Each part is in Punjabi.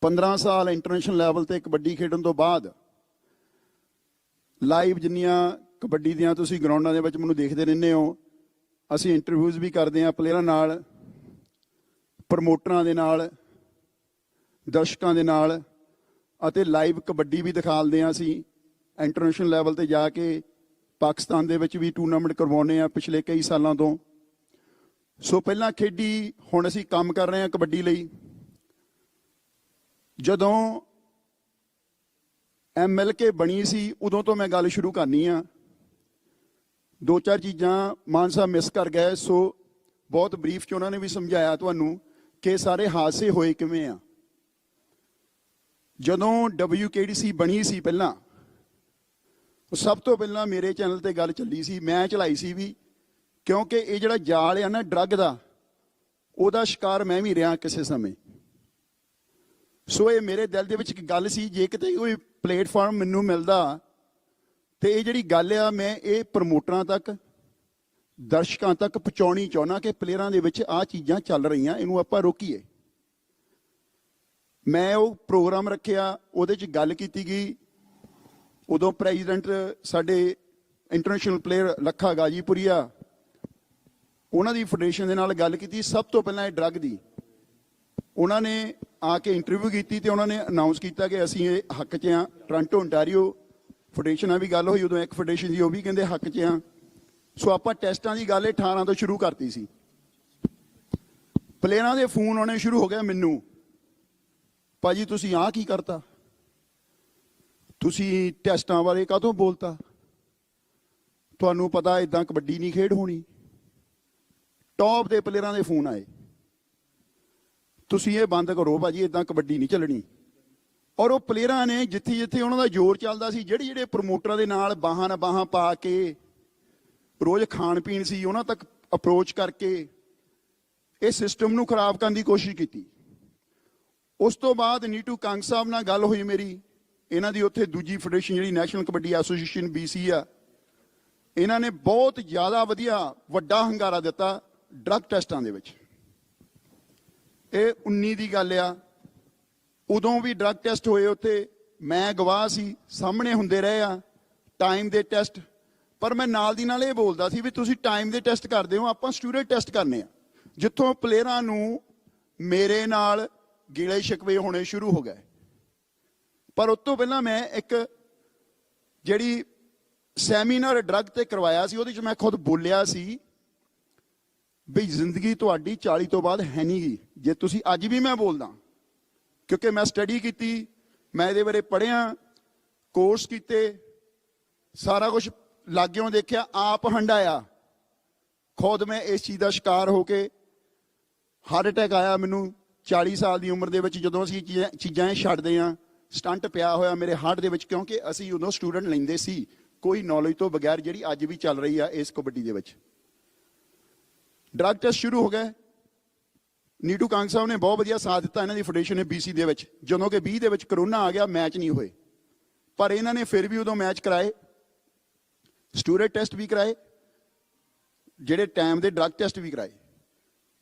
15 ਸਾਲ ਇੰਟਰਨੈਸ਼ਨਲ ਲੈਵਲ ਤੇ ਕਬੱਡੀ ਖੇਡਣ ਤੋਂ ਬਾਅਦ ਲਾਈਵ ਜਿੰਨੀਆਂ ਕਬੱਡੀ ਦੀਆਂ ਤੁਸੀਂ ਗਰਾਊਂਡਾਂ ਦੇ ਵਿੱਚ ਮੈਨੂੰ ਦੇਖਦੇ ਰਹਿੰਦੇ ਹੋ, ਅਸੀਂ ਇੰਟਰਵਿਊਜ਼ ਵੀ ਕਰਦੇ ਹਾਂ ਪਲੇਅਰਾਂ ਨਾਲ, ਪ੍ਰਮੋਟਰਾਂ ਦੇ ਨਾਲ, ਦਰਸ਼ਕਾਂ ਦੇ ਨਾਲ, ਅਤੇ ਲਾਈਵ ਕਬੱਡੀ ਵੀ ਦਿਖਾਉਂਦੇ ਹਾਂ। ਅਸੀਂ ਇੰਟਰਨੈਸ਼ਨਲ ਲੈਵਲ ਤੇ ਜਾ ਕੇ ਪਾਕਿਸਤਾਨ ਦੇ ਵਿੱਚ ਵੀ ਟੂਰਨਾਮੈਂਟ ਕਰਵਾਉਂਦੇ ਹਾਂ ਪਿਛਲੇ ਕਈ ਸਾਲਾਂ ਤੋਂ। ਸੋ ਪਹਿਲਾਂ ਖੇਡੀ, ਹੁਣ ਅਸੀਂ ਕੰਮ ਕਰ ਰਹੇ ਹਾਂ ਕਬੱਡੀ ਲਈ। ਜਦੋਂ MLK ਬਣੀ ਸੀ ਉਦੋਂ ਤੋਂ ਮੈਂ ਗੱਲ ਸ਼ੁਰੂ ਕਰਨੀ ਆ। 2-4 ਚੀਜ਼ਾਂ ਮਾਨ ਸਾਹਿਬ ਮਿਸ ਕਰ ਗਏ, ਸੋ ਬਹੁਤ ਬਰੀਫ 'ਚ ਉਹਨਾਂ ਨੇ ਵੀ ਸਮਝਾਇਆ ਤੁਹਾਨੂੰ ਕਿ ਸਾਰੇ ਹਾਦਸੇ ਹੋਏ ਕਿਵੇਂ ਆ। ਜਦੋਂ WKDC ਬਣੀ ਸੀ ਪਹਿਲਾਂ, ਸਭ ਤੋਂ ਪਹਿਲਾਂ ਮੇਰੇ ਚੈਨਲ ਤੇ ਗੱਲ ਚੱਲੀ ਸੀ, ਮੈਂ ਚਲਾਈ ਸੀ ਵੀ, ਕਿਉਂਕਿ ਇਹ ਜਿਹੜਾ ਜਾਲ ਆ ਨਾ ਡਰੱਗ ਦਾ, ਉਹਦਾ ਸ਼ਿਕਾਰ ਮੈਂ ਵੀ ਰਿਹਾ ਕਿਸੇ ਸਮੇਂ। ਸੋ ਇਹ ਮੇਰੇ ਦਿਲ ਦੇ ਵਿੱਚ ਇੱਕ ਗੱਲ ਸੀ, ਜੇ ਕਿਤੇ ਕੋਈ ਪਲੇਟਫਾਰਮ ਮੈਨੂੰ ਮਿਲਦਾ ਤੇ ਇਹ ਜਿਹੜੀ ਗੱਲ ਆ ਮੈਂ ਇਹ ਪ੍ਰਮੋਟਰਾਂ ਤੱਕ, ਦਰਸ਼ਕਾਂ ਤੱਕ ਪਹੁੰਚਾਉਣੀ ਚਾਹੁੰਦਾ ਕਿ ਪਲੇਅਰਾਂ ਦੇ ਵਿੱਚ ਆਹ ਚੀਜ਼ਾਂ ਚੱਲ ਰਹੀਆਂ, ਇਹਨੂੰ ਆਪਾਂ ਰੋਕੀਏ। ਮੈਂ ਉਹ ਪ੍ਰੋਗਰਾਮ ਰੱਖਿਆ, ਉਹਦੇ 'ਚ ਗੱਲ ਕੀਤੀ ਗਈ। ਉਦੋਂ ਪ੍ਰੈਜ਼ੀਡੈਂਟ ਸਾਡੇ ਇੰਟਰਨੈਸ਼ਨਲ ਪਲੇਅਰ ਲੱਖਾ ਗਾਜੀਪੁਰੀਆ, ਉਹਨਾਂ ਦੀ ਫੈਡਰੇਸ਼ਨ ਦੇ ਨਾਲ ਗੱਲ ਕੀਤੀ ਸਭ ਤੋਂ ਪਹਿਲਾਂ ਇਹ ਡਰੱਗ ਦੀ। ਉਹਨਾਂ ਨੇ ਆ ਕੇ ਇੰਟਰਵਿਊ ਕੀਤੀ ਤੇ ਉਹਨਾਂ ਨੇ ਅਨਾਊਂਸ ਕੀਤਾ ਕਿ ਅਸੀਂ ਇਹ ਹੱਕ 'ਚ ਹਾਂ। ਟੋਰਾਂਟੋ ontario ਫੈਡਰੇਸ਼ਨ ਨਾਲ ਵੀ ਗੱਲ ਹੋਈ ਉਦੋਂ, ਇੱਕ ਫੈਡਰੇਸ਼ਨ ਦੀ, ਉਹ ਵੀ ਕਹਿੰਦੇ ਹੱਕ 'ਚ ਹਾਂ। ਸੋ ਆਪਾਂ ਟੈਸਟਾਂ ਦੀ ਗੱਲ 18 ਤੋਂ ਸ਼ੁਰੂ ਕਰਤੀ ਸੀ। ਪਲੇਅਰਾਂ ਦੇ ਫੋਨ ਆਉਣੇ ਸ਼ੁਰੂ ਹੋ ਗਏ ਮੈਨੂੰ, ਭਾਜੀ ਤੁਸੀਂ ਆਹ ਕੀ ਕਰਤਾ, ਤੁਸੀਂ ਟੈਸਟਾਂ ਬਾਰੇ ਕਾਹਤੋਂ ਬੋਲਤਾ, ਤੁਹਾਨੂੰ ਪਤਾ ਇਦਾਂ ਕਬੱਡੀ ਨਹੀਂ ਖੇਡ ਹੋਣੀ। ਟੌਪ ਦੇ ਪਲੇਅਰਾਂ ਦੇ ਫੋਨ ਆਏ, ਤੁਸੀਂ ਇਹ ਬੰਦ ਕਰੋ ਭਾਜੀ, ਇਦਾਂ ਕਬੱਡੀ ਨਹੀਂ ਚੱਲਣੀ। ਔਰ ਉਹ ਪਲੇਅਰਾਂ ਨੇ ਜਿੱਥੇ ਜਿੱਥੇ ਉਹਨਾਂ ਦਾ ਜ਼ੋਰ ਚੱਲਦਾ ਸੀ, ਜਿਹੜੇ ਜਿਹੜੇ ਪ੍ਰਮੋਟਰਾਂ ਦੇ ਨਾਲ ਬਾਹਾਂ ਨਾਲ ਬਾਹਾਂ ਪਾ ਕੇ ਰੋਜ਼ ਖਾਣ ਪੀਣ ਸੀ, ਉਹਨਾਂ ਤੱਕ ਅਪਰੋਚ ਕਰਕੇ ਇਹ ਸਿਸਟਮ ਨੂੰ ਖਰਾਬ ਕਰਨ ਦੀ ਕੋਸ਼ਿਸ਼ ਕੀਤੀ। ਉਸ ਤੋਂ ਬਾਅਦ ਨੀਟੂ ਕੰਗ ਸਾਹਿਬ ਨਾਲ ਗੱਲ ਹੋਈ ਮੇਰੀ, ਇਹਨਾਂ ਦੀ ਉੱਥੇ ਦੂਜੀ ਫੈਡਰੇਸ਼ਨ ਜਿਹੜੀ ਨੈਸ਼ਨਲ ਕਬੱਡੀ ਐਸੋਸੀਏਸ਼ਨ BC ਆ, ਇਹਨਾਂ ਨੇ ਬਹੁਤ ਜ਼ਿਆਦਾ ਵਧੀਆ ਵੱਡਾ ਹੰਗਾਰਾ ਦਿੱਤਾ ਡਰੱਗ ਟੈਸਟਾਂ ਦੇ ਵਿੱਚ। ਇਹ 19 ਦੀ ਗੱਲ ਆ, ਉਦੋਂ ਵੀ ਡਰੱਗ ਟੈਸਟ ਹੋਏ ਉੱਥੇ, ਮੈਂ ਗਵਾਹ ਸੀ, ਸਾਹਮਣੇ ਹੁੰਦੇ ਰਹੇ ਆ ਟਾਈਮ ਦੇ ਟੈਸਟ। ਪਰ ਮੈਂ ਨਾਲ ਦੀ ਨਾਲ ਇਹ ਬੋਲਦਾ ਸੀ ਵੀ ਤੁਸੀਂ ਟਾਈਮ ਦੇ ਟੈਸਟ ਕਰਦੇ ਹੋ, ਆਪਾਂ ਸਟੂਡੈਂਟ ਟੈਸਟ ਕਰਨੇ ਆ। ਜਿੱਥੋਂ ਪਲੇਅਰਾਂ ਨੂੰ ਮੇਰੇ ਨਾਲ ਗਿਲੇ ਸ਼ਿਕਵੇ ਹੋਣੇ ਸ਼ੁਰੂ ਹੋ ਗਏ। ਪਰ ਉਸ ਤੋਂ ਪਹਿਲਾਂ ਮੈਂ ਇੱਕ ਜਿਹੜੀ ਸੈਮੀਨਾਰ ਡਰੱਗ ਤੇ ਕਰਵਾਇਆ ਸੀ, ਉਹਦੇ 'ਚ ਮੈਂ ਖੁਦ ਬੋਲਿਆ ਸੀ ਵੀ ਜ਼ਿੰਦਗੀ ਤੁਹਾਡੀ 40 ਤੋਂ ਬਾਅਦ ਹੈ ਨਹੀਂ ਗੀ। ਜੇ ਤੁਸੀਂ ਅੱਜ ਵੀ ਮੈਂ ਬੋਲਦਾ, ਕਿਉਂਕਿ ਮੈਂ ਸਟੱਡੀ ਕੀਤੀ, ਮੈਂ ਇਹਦੇ ਬਾਰੇ ਪੜ੍ਹਿਆ, ਕੋਰਸ ਕੀਤੇ, ਸਾਰਾ ਕੁਝ ਲਾਗਿਓਂ ਦੇਖਿਆ, ਆਪ ਹੰਡਾਇਆ। ਖੁਦ ਮੈਂ ਇਸ ਚੀਜ਼ ਦਾ ਸ਼ਿਕਾਰ ਹੋ ਕੇ ਹਾਰਟ ਅਟੈਕ ਆਇਆ ਮੈਨੂੰ 40 ਸਾਲ ਦੀ ਉਮਰ ਦੇ ਵਿੱਚ, ਜਦੋਂ ਅਸੀਂ ਚੀਜ਼ਾਂ ਇਹ ਛੱਡਦੇ ਹਾਂ। ਸਟੰਟ ਪਿਆ ਹੋਇਆ ਮੇਰੇ ਹਾਰਟ ਦੇ ਵਿੱਚ, ਕਿਉਂਕਿ ਅਸੀਂ ਉਦੋਂ ਸਟੂਡੈਂਟ ਲੈਂਦੇ ਸੀ ਕੋਈ ਨੌਲੇਜ ਤੋਂ ਬਗੈਰ, ਜਿਹੜੀ ਅੱਜ ਵੀ ਚੱਲ ਰਹੀ ਆ ਇਸ ਕਬੱਡੀ ਦੇ ਵਿੱਚ। ਡਰੱਗ ਟੈਸਟ ਸ਼ੁਰੂ ਹੋ ਗਏ। ਨੀਟੂ ਕੰਗ ਸਾਹਿਬ ਨੇ ਬਹੁਤ ਵਧੀਆ ਸਾਥ ਦਿੱਤਾ, ਇਹਨਾਂ ਦੀ ਫੈਡਰੇਸ਼ਨ ਨੇ BC ਦੇ ਵਿੱਚ। ਜਦੋਂ ਕਿ 20 ਦੇ ਵਿੱਚ ਕਰੋਨਾ ਆ ਗਿਆ, ਮੈਚ ਨਹੀਂ ਹੋਏ, ਪਰ ਇਹਨਾਂ ਨੇ ਫਿਰ ਵੀ ਉਦੋਂ ਮੈਚ ਕਰਾਏ, ਸਟੂਡੈਂਟ ਟੈਸਟ ਵੀ ਕਰਾਏ, ਜਿਹੜੇ ਟਾਈਮ ਦੇ ਡਰੱਗ ਟੈਸਟ ਵੀ ਕਰਾਏ।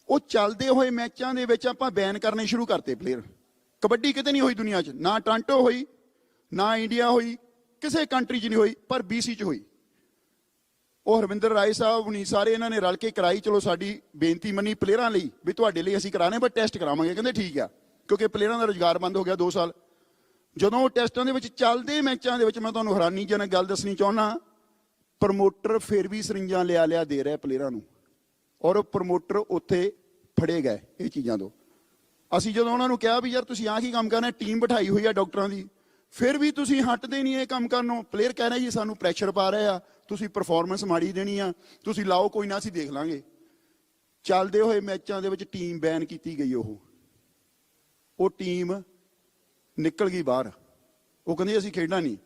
ਉਹ ਚੱਲਦੇ ਹੋਏ ਮੈਚਾਂ ਦੇ ਵਿੱਚ ਆਪਾਂ ਬੈਨ ਕਰਨੇ ਸ਼ੁਰੂ ਕਰਤੇ ਪਲੇਅਰ। ਕਬੱਡੀ ਕਿਤੇ ਨਹੀਂ ਹੋਈ ਦੁਨੀਆ 'ਚ, ਨਾ ਟੋਰਾਂਟੋ ਹੋਈ, ਨਾ ਇੰਡੀਆ ਹੋਈ, ਕਿਸੇ ਕੰਟਰੀ 'ਚ ਨਹੀਂ ਹੋਈ, ਪਰ BC 'ਚ ਹੋਈ। ਉਹ ਹਰਵਿੰਦਰ ਰਾਏ ਸਾਹਿਬ ਹੁਣੀ ਸਾਰੇ ਇਹਨਾਂ ਨੇ ਰਲ ਕੇ ਕਰਾਈ। ਚਲੋ ਸਾਡੀ ਬੇਨਤੀ ਮੰਨੀ ਪਲੇਅਰਾਂ ਲਈ ਵੀ ਤੁਹਾਡੇ ਲਈ ਅਸੀਂ ਕਰਾਣੇ, ਪਰ ਟੈਸਟ ਕਰਾਵਾਂਗੇ। ਕਹਿੰਦੇ ਠੀਕ ਆ, ਕਿਉਂਕਿ ਪਲੇਅਰਾਂ ਦਾ ਰੁਜ਼ਗਾਰ ਬੰਦ ਹੋ ਗਿਆ 2 ਸਾਲ। ਜਦੋਂ ਉਹ ਟੈਸਟਾਂ ਦੇ ਵਿੱਚ ਚੱਲਦੇ ਮੈਚਾਂ ਦੇ ਵਿੱਚ, ਮੈਂ ਤੁਹਾਨੂੰ ਹੈਰਾਨੀਜਨਕ ਗੱਲ ਦੱਸਣੀ ਚਾਹੁੰਦਾ, ਪ੍ਰਮੋਟਰ ਫਿਰ ਵੀ ਸਰਿੰਜਾਂ ਲਿਆ ਦੇ ਰਿਹਾ ਪਲੇਅਰਾਂ ਨੂੰ, ਔਰ ਉਹ ਪ੍ਰਮੋਟਰ ਉੱਥੇ ਫੜੇ ਗਏ ਇਹ ਚੀਜ਼ਾਂ ਤੋਂ। ਅਸੀਂ ਜਦੋਂ ਉਹਨਾਂ ਨੂੰ ਕਿਹਾ ਵੀ ਯਾਰ ਤੁਸੀਂ ਆਹ ਕੀ ਕੰਮ ਕਰਨਾ, ਟੀਮ ਬਿਠਾਈ ਹੋਈ ਆ ਡਾਕਟਰਾਂ ਦੀ, ਫਿਰ ਵੀ ਤੁਸੀਂ ਹਟਦੇ ਨਹੀਂ ਇਹ ਕੰਮ ਕਰਨੋਂ। ਪਲੇਅਰ ਕਹਿ ਰਹੇ ਜੀ ਸਾਨੂੰ ਪ੍ਰੈਸ਼ਰ ਪਾ ਰਹੇ ਆ, ਤੁਸੀਂ ਪਰਫਾਰਮੈਂਸ ਮਾੜੀ ਦੇਣੀ ਆ, ਤੁਸੀਂ ਲਾਓ, ਕੋਈ ਨਾ ਅਸੀਂ ਦੇਖ ਲਾਂਗੇ। ਚੱਲਦੇ ਹੋਏ ਮੈਚਾਂ ਦੇ ਵਿੱਚ ਟੀਮ ਬੈਨ ਕੀਤੀ ਗਈ। ਉਹ ਟੀਮ ਨਿਕਲ ਗਈ ਬਾਹਰ, ਉਹ ਕਹਿੰਦੇ ਅਸੀਂ ਖੇਡਣਾ ਨਹੀਂ।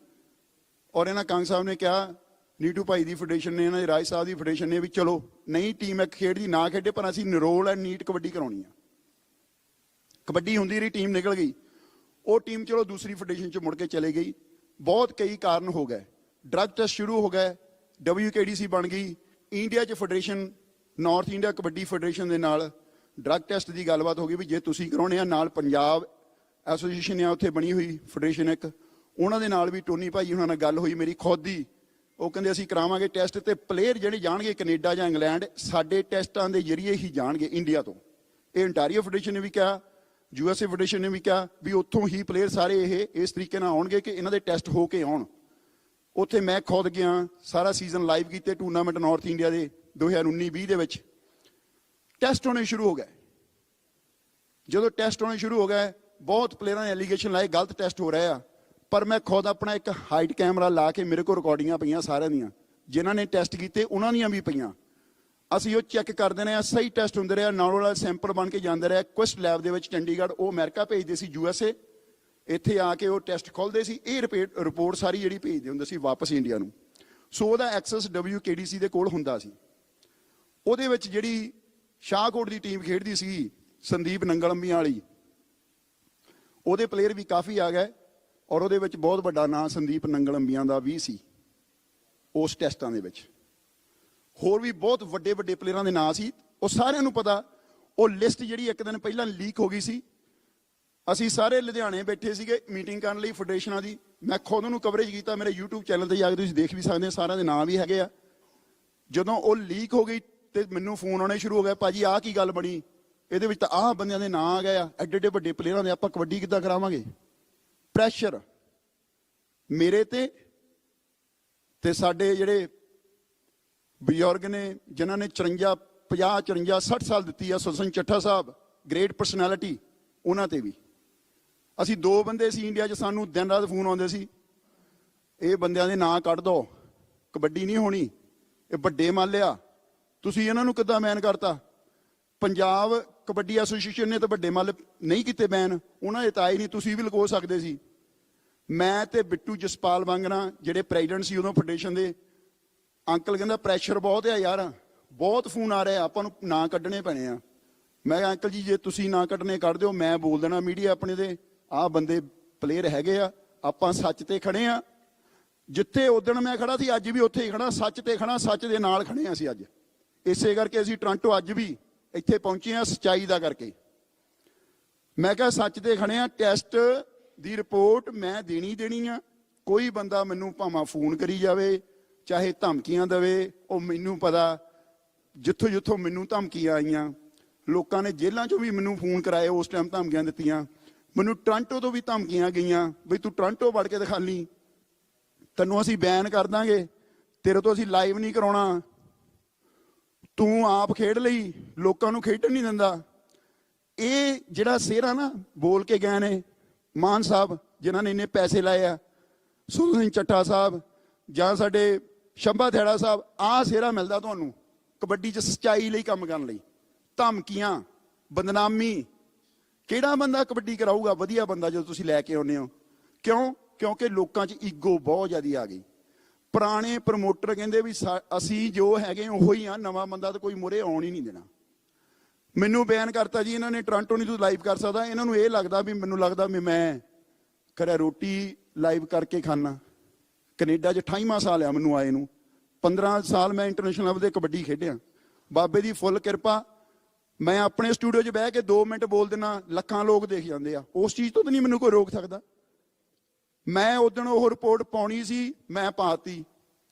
ਔਰ ਇਹਨਾਂ ਕੰਗ ਸਾਹਿਬ ਨੇ ਕਿਹਾ, ਨੀਟੂ ਭਾਈ ਦੀ ਫੈਡਰੇਸ਼ਨ ਨੇ, ਇਹਨਾਂ ਦੇ ਰਾਜ ਸਾਹਿਬ ਦੀ ਫੈਡਰੇਸ਼ਨ ਨੇ ਵੀ ਚਲੋ ਨਹੀਂ ਟੀਮ ਇੱਕ ਖੇਡਦੀ ਨਾ ਖੇਡੇ, ਪਰ ਅਸੀਂ ਨਿਰੋਲ ਐਂਡ ਨੀਟ ਕਬੱਡੀ ਕਰਾਉਣੀ ਆ। ਕਬੱਡੀ ਹੁੰਦੀ ਰਹੀ, ਟੀਮ ਨਿਕਲ ਗਈ। ਉਹ ਟੀਮ ਚਲੋ ਦੂਸਰੀ ਫੈਡਰੇਸ਼ਨ 'ਚ ਮੁੜ ਕੇ ਚਲੇ ਗਈ। ਬਹੁਤ ਕਈ ਕਾਰਨ ਹੋ ਗਏ, ਡਰੱਗ ਟੈਸਟ ਸ਼ੁਰੂ ਹੋ ਗਏ, WKDC ਬਣ ਗਈ। ਇੰਡੀਆ 'ਚ federation, north India kabaddi federation ਦੇ ਨਾਲ ਡਰੱਗ ਟੈਸਟ ਦੀ ਗੱਲਬਾਤ ਹੋ ਗਈ ਵੀ ਜੇ ਤੁਸੀਂ ਕਰਾਉਣੇ ਆ, ਨਾਲ ਪੰਜਾਬ ਐਸੋਸੀਏਸ਼ਨ ਆ ਉੱਥੇ ਬਣੀ ਹੋਈ ਫੈਡਰੇਸ਼ਨ ਇੱਕ, ਉਹਨਾਂ ਦੇ ਨਾਲ ਵੀ ਟੋਨੀ ਭਾਈ ਉਹਨਾਂ ਨਾਲ ਗੱਲ ਹੋਈ ਮੇਰੀ ਖੁਦ ਦੀ। ਉਹ ਕਹਿੰਦੇ ਅਸੀਂ ਕਰਾਵਾਂਗੇ ਟੈਸਟ, ਤੇ ਪਲੇਅਰ ਜਿਹੜੇ ਜਾਣਗੇ ਕੈਨੇਡਾ ਜਾਂ ਇੰਗਲੈਂਡ ਸਾਡੇ ਟੈਸਟਾਂ ਦੇ ਜ਼ਰੀਏ ਹੀ ਜਾਣਗੇ ਇੰਡੀਆ ਤੋਂ। ਇਹ ontario ਫੈਡਰੇਸ਼ਨ ਨੇ ਵੀ ਕਿਹਾ, USA ਫੈਡਰੇਸ਼ਨ ਨੇ ਵੀ ਕਿਹਾ ਵੀ ਉੱਥੋਂ ਹੀ ਪਲੇਅਰ ਸਾਰੇ ਇਹ ਇਸ ਤਰੀਕੇ ਨਾਲ ਆਉਣਗੇ ਕਿ ਇਹਨਾਂ ਦੇ ਟੈਸਟ ਹੋ ਕੇ ਆਉਣ। ਉੱਥੇ ਮੈਂ ਖੁਦ ਗਿਆ, ਸਾਰਾ ਸੀਜ਼ਨ ਲਾਈਵ ਕੀਤੇ ਟੂਰਨਾਮੈਂਟ ਨਾਰਥ ਇੰਡੀਆ ਦੇ 2019-20 ਦੇ ਵਿੱਚ। ਟੈਸਟ ਹੋਣੇ ਸ਼ੁਰੂ ਹੋ ਗਏ। ਜਦੋਂ ਟੈਸਟ ਹੋਣੇ ਸ਼ੁਰੂ ਹੋ ਗਏ, ਬਹੁਤ ਪਲੇਅਰਾਂ ਨੇ ਐਲੀਗੇਸ਼ਨ ਲਾਏ ਗਲਤ ਟੈਸਟ ਹੋ ਰਹੇ ਆ, ਪਰ ਮੈਂ ਖੁਦ ਆਪਣਾ ਇੱਕ ਹਾਈਟ ਕੈਮਰਾ ਲਾ ਕੇ, ਮੇਰੇ ਕੋਲ ਰਿਕਾਰਡਿੰਗਾਂ ਪਈਆਂ ਸਾਰਿਆਂ ਦੀਆਂ, ਜਿਨ੍ਹਾਂ ਨੇ ਟੈਸਟ ਕੀਤੇ ਉਹਨਾਂ ਦੀਆਂ ਵੀ ਪਈਆਂ। ਅਸੀਂ ਉਹ ਚੈੱਕ ਕਰਦੇ ਰਹੇ, ਸਹੀ ਟੈਸਟ ਹੁੰਦੇ ਰਹੇ, ਨਾਲੋਂ ਨਾਲ ਸੈਂਪਲ ਬਣ ਕੇ ਜਾਂਦੇ ਰਹੇ ਕੁਐਸਟ ਲੈਬ ਦੇ ਵਿੱਚ ਚੰਡੀਗੜ੍ਹ। ਉਹ ਅਮਰੀਕਾ ਭੇਜਦੇ ਸੀ USA, ਇੱਥੇ ਆ ਕੇ ਉਹ ਟੈਸਟ ਖੋਲ੍ਹਦੇ ਸੀ, ਇਹ ਰਿਪੋਰਟ ਸਾਰੀ ਜਿਹੜੀ ਭੇਜਦੇ ਹੁੰਦੇ ਸੀ ਵਾਪਸ ਇੰਡੀਆ ਨੂੰ। ਸੋ ਉਹਦਾ ਐਕਸੈਸ WKDC ਦੇ ਕੋਲ ਹੁੰਦਾ ਸੀ। ਉਹਦੇ ਵਿੱਚ ਜਿਹੜੀ ਸ਼ਾਹਕੋਟ ਦੀ ਟੀਮ ਖੇਡਦੀ ਸੀ ਸੰਦੀਪ ਨੰਗਲੰਬੀਆਂ ਵਾਲੀ, ਉਹਦੇ ਪਲੇਅਰ ਵੀ ਕਾਫੀ ਆ ਗਏ, ਔਰ ਉਹਦੇ ਵਿੱਚ ਬਹੁਤ ਵੱਡਾ ਨਾਂ ਸੰਦੀਪ ਨੰਗਲੰਬੀਆਂ ਦਾ ਵੀ ਸੀ ਉਸ ਟੈਸਟਾਂ ਦੇ ਵਿੱਚ। ਹੋਰ ਵੀ ਬਹੁਤ ਵੱਡੇ ਵੱਡੇ ਪਲੇਅਰਾਂ ਦੇ ਨਾਂ ਸੀ, ਉਹ ਸਾਰਿਆਂ ਨੂੰ ਪਤਾ। ਉਹ ਲਿਸਟ ਜਿਹੜੀ ਇੱਕ ਦਿਨ ਪਹਿਲਾਂ ਲੀਕ ਹੋ ਗਈ ਸੀ। ਅਸੀਂ ਸਾਰੇ ਲੁਧਿਆਣੇ ਬੈਠੇ ਸੀਗੇ ਮੀਟਿੰਗ ਕਰਨ ਲਈ ਫੈਡਰੇਸ਼ਨਾਂ ਦੀ। ਮੈਂ ਖੁਦ ਉਹਨੂੰ ਕਵਰੇਜ ਕੀਤਾ, ਮੇਰੇ YouTube ਚੈਨਲ ਤੇ ਜਾ ਕੇ ਤੁਸੀਂ ਦੇਖ ਵੀ ਸਕਦੇ ਹੋ, ਸਾਰਿਆਂ ਦੇ ਨਾਂ ਵੀ ਹੈਗੇ ਆ। ਜਦੋਂ ਉਹ ਲੀਕ ਹੋ ਗਈ ਤੇ ਮੈਨੂੰ ਫੋਨ ਆਉਣੇ ਸ਼ੁਰੂ ਹੋ ਗਏ, ਭਾਜੀ ਆਹ ਕੀ ਗੱਲ ਬਣੀ, ਇਹਦੇ ਵਿੱਚ ਤਾਂ ਆਹ ਬੰਦਿਆਂ ਦੇ ਨਾਂ ਆ ਗਏ ਆ, ਐਡੇ ਐਡੇ ਵੱਡੇ ਪਲੇਅਰਾਂ ਦੇ, ਆਪਾਂ ਕਬੱਡੀ ਕਿੱਦਾਂ ਕਰਾਵਾਂਗੇ। ਪ੍ਰੈਸ਼ਰ ਮੇਰੇ ਤੇ ਸਾਡੇ ਜਿਹੜੇ ਬਜ਼ੁਰਗ ਨੇ ਜਿਨ੍ਹਾਂ ਨੇ 54, 50, 54, 60 ਸਾਲ ਦਿੱਤੀ ਆ, ਸੁਦਰਸ਼ਨ ਚੱਠਾ ਸਾਹਿਬ ਗ੍ਰੇਟ ਪਰਸਨੈਲਿਟੀ, ਉਹਨਾਂ ਤੇ ਵੀ। ਅਸੀਂ 2 ਬੰਦੇ ਸੀ ਇੰਡੀਆ 'ਚ, ਸਾਨੂੰ ਦਿਨ ਰਾਤ ਫੋਨ ਆਉਂਦੇ ਸੀ, ਇਹ ਬੰਦਿਆਂ ਦੇ ਨਾਂ ਕੱਢ ਦੋ, ਕਬੱਡੀ ਨਹੀਂ ਹੋਣੀ, ਇਹ ਵੱਡੇ ਮਾਲਿਆ, ਤੁਸੀਂ ਇਹਨਾਂ ਨੂੰ ਕਿੱਦਾਂ ਬੈਨ ਕਰਤਾ। ਪੰਜਾਬ ਕਬੱਡੀ ਐਸੋਸੀਏਸ਼ਨ ਨੇ ਤਾਂ ਵੱਡੇ ਮੱਲ ਨਹੀਂ ਕੀਤੇ ਬੈਨ, ਉਹਨਾਂ ਦੇ ਤਾਂ ਹੀ ਨਹੀਂ, ਤੁਸੀਂ ਵੀ ਲਗੋ ਸਕਦੇ ਸੀ। ਮੈਂ ਤੇ ਬਿੱਟੂ ਜਸਪਾਲ ਵਾਂਗਣਾ ਜਿਹੜੇ ਪ੍ਰੈਜ਼ੀਡੈਂਟ ਸੀ ਉਦੋਂ ਫੈਡਰੇਸ਼ਨ ਦੇ, ਅੰਕਲ ਕਹਿੰਦਾ ਪ੍ਰੈਸ਼ਰ ਬਹੁਤ ਆ ਯਾਰ, ਬਹੁਤ ਫੋਨ ਆ ਰਿਹਾ, ਆਪਾਂ ਨੂੰ ਨਾਂ ਕੱਢਣੇ ਪੈਣੇ ਆ। ਮੈਂ ਕਿਹਾ ਅੰਕਲ ਜੀ ਜੇ ਤੁਸੀਂ ਨਾਂ ਕੱਢਣੇ ਕੱਢ ਦਿਓ, ਮੈਂ ਬੋਲ ਦੇਣਾ ਮੀਡੀਆ ਆਪਣੇ ਦੇ, ਆਹ ਬੰਦੇ ਪਲੇਅਰ ਹੈਗੇ ਆ, ਆਪਾਂ ਸੱਚ ਤੇ ਖੜੇ ਆ। ਜਿੱਥੇ ਉਦਣ ਮੈਂ ਖੜਾ ਸੀ ਅੱਜ ਵੀ ਉੱਥੇ ਹੀ ਖੜਾ, ਸੱਚ ਤੇ ਖੜਾ, ਸੱਚ ਦੇ ਨਾਲ ਖੜੇ ਆ ਅਸੀਂ ਅੱਜ। ਇਸੇ ਕਰਕੇ ਅਸੀਂ ਟੋਰਾਂਟੋ ਅੱਜ ਵੀ ਇੱਥੇ ਪਹੁੰਚੇ ਆ, ਸੱਚਾਈ ਦਾ ਕਰਕੇ। ਮੈਂ ਕਿਹਾ ਸੱਚ ਤੇ ਖੜੇ ਆ, ਟੈਸਟ ਦੀ ਰਿਪੋਰਟ ਮੈਂ ਦੇਣੀ ਆ। ਕੋਈ ਬੰਦਾ ਮੈਨੂੰ ਭਾਵੇਂ ਫੋਨ ਕਰੀ ਜਾਵੇ, ਚਾਹੇ ਧਮਕੀਆਂ ਦੇਵੇ, ਉਹ ਮੈਨੂੰ ਪਤਾ ਜਿੱਥੋਂ ਜਿੱਥੋਂ ਮੈਨੂੰ ਧਮਕੀਆਂ ਆਈਆਂ, ਲੋਕਾਂ ਨੇ ਜੇਲ੍ਹਾਂ 'ਚੋਂ ਵੀ ਮੈਨੂੰ ਫੋਨ ਕਰਾਏ, ਉਸ ਟਾਈਮ ਧਮਕੀਆਂ ਦਿੱਤੀਆਂ। ਮੈਨੂੰ ਟੋਰਾਂਟੋ ਤੋਂ ਵੀ ਧਮਕੀਆਂ ਗਈਆਂ ਬਈ ਤੂੰ ਟੋਰਾਂਟੋ ਵੜ ਕੇ ਦਿਖਾ ਲਈ, ਤੈਨੂੰ ਅਸੀਂ ਬੈਨ ਕਰ ਦਾਂਗੇ, ਤੇਰੇ ਤੋਂ ਅਸੀਂ ਲਾਈਵ ਨਹੀਂ ਕਰਾਉਣਾ, ਤੂੰ ਆਪ ਖੇਡ ਲਈ, ਲੋਕਾਂ ਨੂੰ ਖੇਡਣ ਨਹੀਂ ਦਿੰਦਾ। ਇਹ ਜਿਹੜਾ ਸਿਹਰਾ ਨਾ ਬੋਲ ਕੇ ਗਏ ਨੇ ਮਾਨ ਸਾਹਿਬ, ਜਿਨ੍ਹਾਂ ਨੇ ਇੰਨੇ ਪੈਸੇ ਲਾਏ ਆ, ਸੁਦਰਸ਼ਨ ਚੱਠਾ ਸਾਹਿਬ ਜਾਂ ਸਾਡੇ ਸ਼ੰਭਾ ਥੈੜਾ ਸਾਹਿਬ, ਆਹ ਸਿਹਰਾ ਮਿਲਦਾ ਤੁਹਾਨੂੰ ਕਬੱਡੀ 'ਚ ਸੱਚਾਈ ਲਈ ਕੰਮ ਕਰਨ ਲਈ। ਧਮਕੀਆਂ, ਬਦਨਾਮੀ, ਕਿਹੜਾ ਬੰਦਾ ਕਬੱਡੀ ਕਰਾਊਗਾ ਵਧੀਆ ਬੰਦਾ ਜਦੋਂ ਤੁਸੀਂ ਲੈ ਕੇ ਆਉਂਦੇ ਹੋ। ਕਿਉਂ? ਕਿਉਂਕਿ ਲੋਕਾਂ 'ਚ ਈਗੋ ਬਹੁਤ ਜ਼ਿਆਦਾ ਆ ਗਈ। ਪੁਰਾਣੇ ਪ੍ਰਮੋਟਰ ਕਹਿੰਦੇ ਵੀ ਅਸੀਂ ਜੋ ਹੈਗੇ ਉਹੀ ਆ, ਨਵਾਂ ਬੰਦਾ ਤਾਂ ਕੋਈ ਮੂਹਰੇ ਆਉਣ ਹੀ ਨਹੀਂ ਦੇਣਾ। ਮੈਨੂੰ ਬਿਆਨ ਕਰਤਾ ਜੀ ਇਹਨਾਂ ਨੇ, ਟੋਰਾਂਟੋ ਨਹੀਂ ਤੂੰ ਲਾਈਵ ਕਰ ਸਕਦਾ। ਇਹਨਾਂ ਨੂੰ ਇਹ ਲੱਗਦਾ ਵੀ ਮੈਨੂੰ ਲੱਗਦਾ ਵੀ ਮੈਂ ਘਰੇ ਰੋਟੀ ਲਾਈਵ ਕਰਕੇ ਖਾਣਾ। ਕੈਨੇਡਾ 'ਚ 28ਵਾਂ ਸਾਲ ਆ ਮੈਨੂੰ ਆਏ ਨੂੰ, 15 ਸਾਲ ਮੈਂ ਇੰਟਰਨੈਸ਼ਨਲ ਲੈਵਲ ਤੇ ਕਬੱਡੀ ਖੇਡਿਆ। ਬਾਬੇ ਦੀ ਫੁੱਲ ਕਿਰਪਾ, ਮੈਂ ਆਪਣੇ ਸਟੂਡੀਓ 'ਚ ਬਹਿ ਕੇ 2 ਮਿੰਟ ਬੋਲ ਦਿੰਦਾ, ਲੱਖਾਂ ਲੋਕ ਦੇਖ ਜਾਂਦੇ ਆ। ਉਸ ਚੀਜ਼ ਤੋਂ ਤਾਂ ਨਹੀਂ ਮੈਨੂੰ ਕੋਈ ਰੋਕ ਸਕਦਾ। ਮੈਂ ਉਦਣ ਉਹ ਰਿਪੋਰਟ ਪਾਉਣੀ ਸੀ, ਮੈਂ ਪਾਤੀ।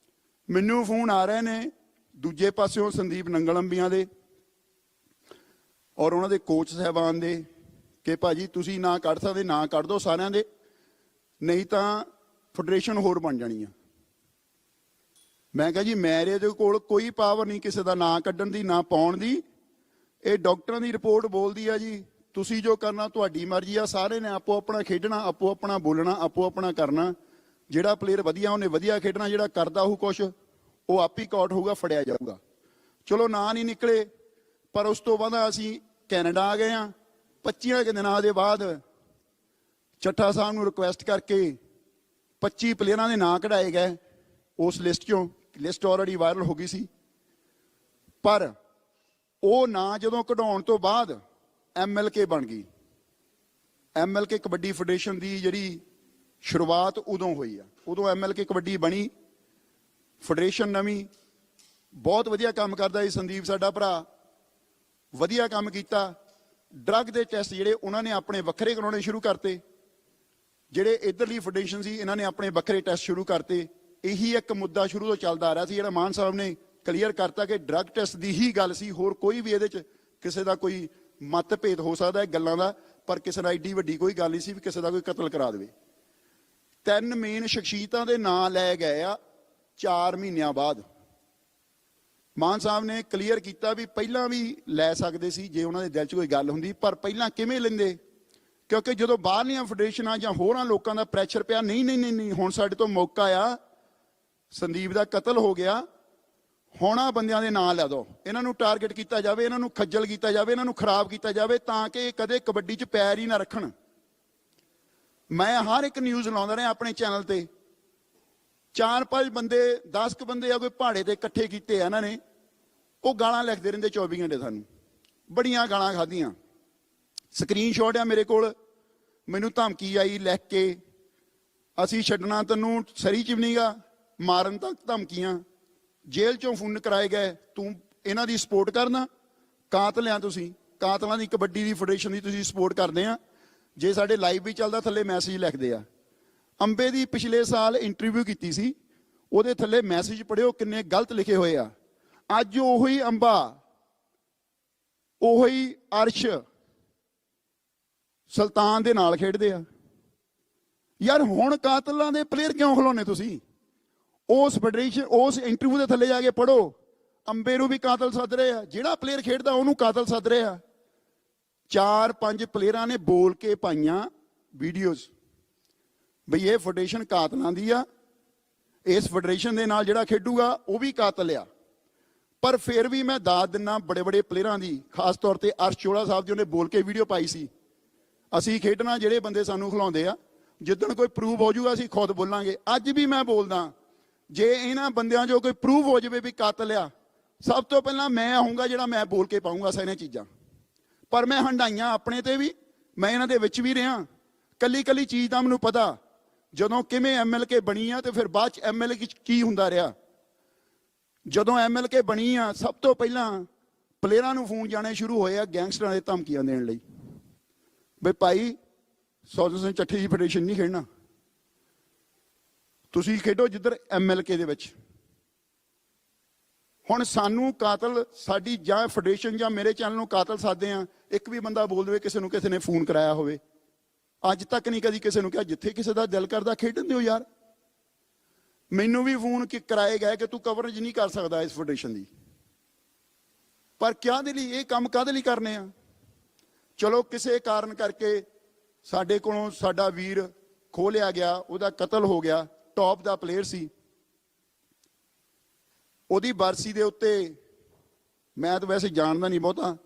ਮੈਨੂੰ ਫੋਨ ਆ ਰਹੇ ਨੇ ਦੂਜੇ ਪਾਸਿਓਂ ਸੰਦੀਪ ਨੰਗਲੰਬੀਆਂ ਦੇ ਔਰ ਉਹਨਾਂ ਦੇ ਕੋਚ ਸਾਹਿਬਾਨ ਦੇ ਕਿ ਭਾਜੀ ਤੁਸੀਂ ਨਾ ਕੱਢ ਸਕਦੇ, ਨਾ ਕੱਢ ਦਿਓ ਸਾਰਿਆਂ ਦੇ, ਨਹੀਂ ਤਾਂ ਫੈਡਰੇਸ਼ਨ ਹੋਰ ਬਣ ਜਾਣੀ ਆ। ਮੈਂ ਕਿਹਾ ਜੀ ਮੇਰੇ ਦੇ ਕੋਲ ਕੋਈ ਪਾਵਰ ਨਹੀਂ ਕਿਸੇ ਦਾ ਨਾਂ ਕੱਢਣ ਦੀ, ਨਾ ਪਾਉਣ ਦੀ। ਇਹ ਡਾਕਟਰਾਂ ਦੀ ਰਿਪੋਰਟ ਬੋਲਦੀ ਆ ਜੀ, ਤੁਸੀਂ ਜੋ ਕਰਨਾ ਤੁਹਾਡੀ ਮਰਜ਼ੀ ਆ। ਸਾਰੇ ਨੇ ਆਪੋ ਆਪਣਾ ਖੇਡਣਾ, ਆਪੋ ਆਪਣਾ ਬੋਲਣਾ, ਆਪੋ ਆਪਣਾ ਕਰਨਾ। ਜਿਹੜਾ ਪਲੇਅਰ ਵਧੀਆ ਉਹਨੇ ਵਧੀਆ ਖੇਡਣਾ, ਜਿਹੜਾ ਕਰਦਾ ਉਹ ਕੁਛ ਉਹ ਆਪ ਹੀ ਕਾਟ ਹੋਊਗਾ, ਫੜਿਆ ਜਾਊਗਾ। ਚਲੋ ਨਾਂ ਨਹੀਂ ਨਿਕਲੇ, ਪਰ ਉਸ ਤੋਂ ਬਾਅਦ ਅਸੀਂ ਕੈਨੇਡਾ ਆ ਗਏ ਹਾਂ। 25 ਦਿਨਾਂ ਦੇ ਬਾਅਦ ਚੱਠਾ ਸਾਹਿਬ ਨੂੰ ਰਿਕੁਐਸਟ ਕਰਕੇ 25 ਪਲੇਅਰਾਂ ਦੇ ਨਾਂ ਕਢਾਏ ਗਏ ਉਸ ਲਿਸਟ 'ਚੋਂ। ਲਿਸਟ ਆਲਰੇਡੀ ਵਾਇਰਲ ਹੋ ਗਈ ਸੀ, ਪਰ ਉਹ ਨਾਂ ਜਦੋਂ ਕਢਾਉਣ ਤੋਂ ਬਾਅਦ MLK ਬਣ ਗਈ। MLK ਕਬੱਡੀ ਫੈਡਰੇਸ਼ਨ ਦੀ ਜਿਹੜੀ ਸ਼ੁਰੂਆਤ ਉਦੋਂ ਹੋਈ ਆ, ਉਦੋਂ MLK ਕਬੱਡੀ ਬਣੀ। ਫੈਡਰੇਸ਼ਨ ਨਵੀਂ, ਬਹੁਤ ਵਧੀਆ ਕੰਮ ਕਰਦਾ ਸੀ ਸੰਦੀਪ ਸਾਡਾ ਭਰਾ, ਵਧੀਆ ਕੰਮ ਕੀਤਾ। ਡਰੱਗ ਦੇ ਟੈਸਟ ਜਿਹੜੇ ਉਹਨਾਂ ਨੇ ਆਪਣੇ ਵੱਖਰੇ ਕਰਾਉਣੇ ਸ਼ੁਰੂ ਕਰਤੇ, ਜਿਹੜੇ ਇਧਰਲੀ ਫੈਡਰੇਸ਼ਨ ਸੀ ਇਹਨਾਂ ਨੇ ਆਪਣੇ ਵੱਖਰੇ ਟੈਸਟ ਸ਼ੁਰੂ ਕਰਤੇ। ਇਹੀ ਇੱਕ ਮੁੱਦਾ ਸ਼ੁਰੂ ਤੋਂ ਚੱਲਦਾ ਆ ਰਿਹਾ ਸੀ, ਜਿਹੜਾ ਮਾਨ ਸਾਹਿਬ ਨੇ ਕਲੀਅਰ ਕਰਤਾ ਕਿ ਡਰੱਗ ਟੈਸਟ ਦੀ ਹੀ ਗੱਲ ਸੀ, ਹੋਰ ਕੋਈ ਵੀ ਇਹਦੇ 'ਚ ਕਿਸੇ ਦਾ ਕੋਈ ਮਤਭੇਦ ਹੋ ਸਕਦਾ ਹੈ ਗੱਲਾਂ ਦਾ, ਪਰ ਕਿਸੇ ਦਾ ਐਡੀ ਵੱਡੀ ਕੋਈ ਗੱਲ ਨਹੀਂ ਸੀ ਵੀ ਕਿਸੇ ਦਾ ਕੋਈ ਕਤਲ ਕਰਾ ਦੇਵੇ। 3 ਮੇਨ ਸ਼ਖਸੀਅਤਾਂ ਦੇ ਨਾਂ ਲੈ ਗਏ ਆ 4 ਮਹੀਨਿਆਂ ਬਾਅਦ। ਮਾਨ ਸਾਹਿਬ ਨੇ ਕਲੀਅਰ ਕੀਤਾ ਵੀ ਪਹਿਲਾਂ ਵੀ ਲੈ ਸਕਦੇ ਸੀ ਜੇ ਉਹਨਾਂ ਦੇ ਦਿਲ 'ਚ ਕੋਈ ਗੱਲ ਹੁੰਦੀ, ਪਰ ਪਹਿਲਾਂ ਕਿਵੇਂ ਲੈਂਦੇ? ਕਿਉਂਕਿ ਜਦੋਂ ਬਾਹਰਲੀਆਂ ਫੈਡਰੇਸ਼ਨਾਂ ਜਾਂ ਹੋਰਾਂ ਲੋਕਾਂ ਦਾ ਪ੍ਰੈਸ਼ਰ ਪਿਆ, ਨਹੀਂ ਨਹੀਂ ਨਹੀਂ ਨਹੀਂ ਹੁਣ ਸਾਡੇ ਤੋਂ ਮੌਕਾ ਆ, ਸੰਦੀਪ ਦਾ ਕਤਲ ਹੋ ਗਿਆ, ਹੁਣ ਆ ਬੰਦਿਆਂ ਦੇ ਨਾਂ ਲੈ ਦਿਓ, ਇਹਨਾਂ ਨੂੰ ਟਾਰਗੇਟ ਕੀਤਾ ਜਾਵੇ, ਇਹਨਾਂ ਨੂੰ ਖੱਜਲ ਕੀਤਾ ਜਾਵੇ, ਇਹਨਾਂ ਨੂੰ ਖਰਾਬ ਕੀਤਾ ਜਾਵੇ, ਤਾਂ ਕਿ ਇਹ ਕਦੇ ਕਬੱਡੀ 'ਚ ਪੈਰ ਹੀ ਨਾ ਰੱਖਣ। ਮੈਂ ਹਰ ਇੱਕ ਨਿਊਜ਼ ਲਾਉਂਦਾ ਰਿਹਾ ਆਪਣੇ ਚੈਨਲ ਤੇ, 4-5 ਬੰਦੇ 10 ਕੁ ਬੰਦੇ ਆ ਕੋਈ ਪਹਾੜੇ ਤੇ ਇਕੱਠੇ ਕੀਤੇ ਆ ਇਹਨਾਂ ਨੇ, ਉਹ ਗਾਲਾਂ ਲਿਖਦੇ ਰਹਿੰਦੇ 24 ਘੰਟੇ ਸਾਨੂੰ, ਬੜੀਆਂ ਗਾਲਾਂ ਖਾਧੀਆਂ। ਸਕਰੀਨਸ਼ਾਟ ਆ ਮੇਰੇ ਕੋਲ, ਮੈਨੂੰ ਧਮਕੀ ਆਈ ਲਿਖ ਕੇ, ਅਸੀਂ ਛੱਡਣਾ ਤੈਨੂੰ ਸਰੀ ਚ ਵੀ ਨਹੀਂਗਾ, ਮਾਰਨ ਤੱਕ ਧਮਕੀਆਂ, ਜੇਲ੍ਹ ਚੋਂ ਫੋਨ ਕਰਾਏ ਗਏ, ਤੂੰ ਇਹਨਾਂ ਦੀ ਸਪੋਰਟ ਕਰਨਾ, ਕਾਤਲ ਆ ਤੁਸੀਂ, ਕਾਤਲਾਂ ਦੀ ਕਬੱਡੀ ਦੀ ਫੈਡਰੇਸ਼ਨ ਦੀ ਤੁਸੀਂ ਸਪੋਰਟ ਕਰਦੇ ਆ। ਜੇ ਸਾਡੇ ਲਾਈਵ ਵੀ ਚੱਲਦਾ ਥੱਲੇ ਮੈਸੇਜ ਲਿਖਦੇ ਆ। ਅੰਬੇ ਦੀ ਪਿਛਲੇ ਸਾਲ ਇੰਟਰਵਿਊ ਕੀਤੀ ਸੀ, ਉਹਦੇ ਥੱਲੇ ਮੈਸੇਜ ਪੜਿਓ ਕਿੰਨੇ ਗਲਤ ਲਿਖੇ ਹੋਏ ਆ। ਅੱਜ ਉਹੀ ਅੰਬਾ, ਉਹੀ ਅਰਸ਼ ਸੁਲਤਾਨ ਦੇ ਨਾਲ ਖੇਡਦੇ ਆ। ਯਾਰ ਹੁਣ ਕਾਤਲਾਂ ਦੇ ਪਲੇਅਰ ਕਿਉਂ ਖਿਲਾਉਣੇ ਤੁਸੀਂ? ਉਸ ਫੈਡਰੇਸ਼ਨ ਉਸ ਇੰਟਰਵਿਊ ਦੇ ਥੱਲੇ ਜਾ ਕੇ ਪੜੋ, ਅੰਬੇ ਨੂੰ ਵੀ ਕਾਤਲ ਸੱਦ ਰਹੇ ਆ, ਜਿਹੜਾ ਪਲੇਅਰ ਖੇਡਦਾ ਉਹਨੂੰ ਕਾਤਲ ਸੱਦ ਰਹੇ ਆ। 4-5 ਪਲੇਅਰਾਂ ਨੇ ਬੋਲ ਕੇ ਪਾਈਆਂ ਵੀਡੀਓਜ਼ ਬਈ ਇਹ ਫੈਡਰੇਸ਼ਨ ਕਾਤਲਾਂ ਦੀ ਆ, ਇਸ ਫੈਡਰੇਸ਼ਨ ਦੇ ਨਾਲ ਜਿਹੜਾ ਖੇਡੂਗਾ ਉਹ ਵੀ ਕਾਤਲ ਆ। ਪਰ ਫਿਰ ਵੀ ਮੈਂ ਦਾਦ ਦਿੰਨਾ ਬੜੇ ਬੜੇ ਪਲੇਅਰਾਂ ਦੀ, ਖਾਸ ਤੌਰ ਤੇ ਅਰਸ਼ ਚੋਲਾ ਸਾਹਿਬ ਜੀ ਨੇ ਬੋਲ ਕੇ ਵੀਡੀਓ ਪਾਈ ਸੀ, ਅਸੀਂ ਖੇਡਣਾ ਜਿਹੜੇ ਬੰਦੇ ਸਾਨੂੰ ਖਿਲਾਉਂਦੇ ਆ, ਜਿੱਦਣ ਕੋਈ ਪ੍ਰੂਵ ਹੋ ਜਾਊਗਾ ਅਸੀਂ ਖੁਦ ਬੋਲਾਂਗੇ। ਅੱਜ ਵੀ ਮੈਂ ਬੋਲਦਾ, ਜੇ ਇਹਨਾਂ ਬੰਦਿਆਂ 'ਚੋਂ ਕੋਈ ਪ੍ਰੂਵ ਹੋ ਜਾਵੇ ਵੀ ਕਾਤਲ ਆ, ਸਭ ਤੋਂ ਪਹਿਲਾਂ ਮੈਂ ਆਊਂਗਾ ਜਿਹੜਾ ਮੈਂ ਬੋਲ ਕੇ ਪਾਊਂਗਾ ਸਾਰੀਆਂ ਚੀਜ਼ਾਂ। ਪਰ ਮੈਂ ਹੰਡਾਈਆਂ ਆਪਣੇ ਤੇ ਵੀ, ਮੈਂ ਇਹਨਾਂ ਦੇ ਵਿੱਚ ਵੀ ਰਿਹਾ, ਕੱਲੀ ਕੱਲੀ ਚੀਜ਼ ਦਾ ਮੈਨੂੰ ਪਤਾ। ਜਦੋਂ ਕਿਵੇਂ MLK ਬਣੀ ਆ ਤੇ ਫਿਰ ਬਾਅਦ 'ਚ MLK ਕੀ ਹੁੰਦਾ ਰਿਹਾ। ਜਦੋਂ MLK ਬਣੀ ਆ, ਸਭ ਤੋਂ ਪਹਿਲਾਂ ਪਲੇਅਰਾਂ ਨੂੰ ਫੋਨ ਜਾਣੇ ਸ਼ੁਰੂ ਹੋਏ ਆ ਗੈਂਗਸਟਰਾਂ ਦੇ ਧਮਕੀਆਂ ਦੇਣ ਲਈ, ਬਈ ਭਾਈ ਸੌਦਾ ਸਿੰਘ ਚੱਠੇ ਦੀ ਫੈਡਰੇਸ਼ਨ ਨਹੀਂ ਖੇਡਣਾ, ਤੁਸੀਂ ਖੇਡੋ ਜਿੱਧਰ MLK ਦੇ ਵਿੱਚ। ਹੁਣ ਸਾਨੂੰ ਕਾਤਲ, ਸਾਡੀ ਜਾਂ ਫੈਡਰੇਸ਼ਨ ਜਾਂ ਮੇਰੇ ਚੈਨਲ ਨੂੰ ਕਾਤਲ ਸਾਧਦੇ ਆ, ਇੱਕ ਵੀ ਬੰਦਾ ਬੋਲ ਦੇਵੇ ਕਿਸੇ ਨੂੰ ਕਿਸੇ ਨੇ ਫੋਨ ਕਰਾਇਆ ਹੋਵੇ, ਅੱਜ ਤੱਕ ਨਹੀਂ ਕਦੀ ਕਿਸੇ ਨੂੰ ਕਿਹਾ ਜਿੱਥੇ ਕਿਸੇ ਦਾ ਦਿਲ ਕਰਦਾ ਖੇਡਣ ਦਿਓ ਯਾਰ। ਮੈਨੂੰ ਵੀ ਫੋਨ ਕਰਾਏ ਗਏ ਕਿ ਤੂੰ ਕਵਰੇਜ ਨਹੀਂ ਕਰ ਸਕਦਾ ਇਸ ਫੈਡਰੇਸ਼ਨ ਦੀ, ਪਰ ਕਿਆ ਦੇ ਲਈ ਇਹ ਕੰਮ ਕਾਹਦੇ ਲਈ ਕਰਨੇ ਆ? ਚਲੋ ਕਿਸੇ ਕਾਰਨ ਕਰਕੇ ਸਾਡੇ ਕੋਲੋਂ ਸਾਡਾ ਵੀਰ ਖੋਹ ਲਿਆ ਗਿਆ, ਉਹਦਾ ਕਤਲ ਹੋ ਗਿਆ, ਟੌਪ ਦਾ ਪਲੇਅਰ ਸੀ। ਉਹਦੀ ਬਰਸੀ ਦੇ ਉੱਤੇ ਮੈਂ ਤਾਂ ਵੈਸੇ ਜਾਣਦਾ ਨਹੀਂ ਬਹੁਤਾ,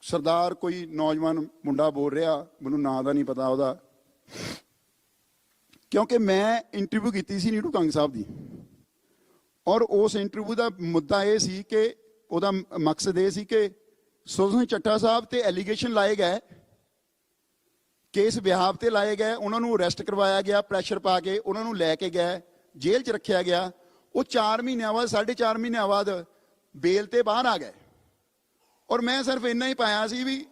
ਸਰਦਾਰ ਕੋਈ ਨੌਜਵਾਨ ਮੁੰਡਾ ਬੋਲ ਰਿਹਾ, ਮੈਨੂੰ ਨਾਂ ਦਾ ਨਹੀਂ ਪਤਾ ਉਹਦਾ, ਕਿਉਂਕਿ ਮੈਂ ਇੰਟਰਵਿਊ ਕੀਤੀ ਸੀ ਨੀਟੂ ਕੰਗ ਸਾਹਿਬ ਦੀ, ਔਰ ਉਸ ਇੰਟਰਵਿਊ ਦਾ ਮੁੱਦਾ ਇਹ ਸੀ ਕਿ ਉਹਦਾ ਮਕਸਦ ਇਹ ਸੀ ਕਿ ਸੌਦਾ ਸਿੰਘ ਚੱਠਾ ਸਾਹਿਬ ਤੇ ਐਲੀਗੇਸ਼ਨ ਲਾਏ ਗਏ, ਕੇਸ ਵਿਹਾਰ ਤੇ ਲਾਏ ਗਏ, ਉਹਨਾਂ ਨੂੰ ਅਰੈਸਟ ਕਰਵਾਇਆ ਗਿਆ, ਪ੍ਰੈਸ਼ਰ ਪਾ ਕੇ ਉਹਨਾਂ ਨੂੰ ਲੈ ਕੇ ਗਏ, ਜੇਲ੍ਹ 'ਚ ਰੱਖਿਆ ਗਿਆ। ਉਹ 4 ਮਹੀਨਿਆਂ ਬਾਅਦ 4.5 ਮਹੀਨਿਆਂ ਬਾਅਦ ਬੇਲ ਤੇ ਬਾਹਰ ਆ ਗਏ। ਔਰ ਮੈਂ ਸਿਰਫ ਇੰਨਾ ਹੀ ਪਾਇਆ ਸੀ ਵੀ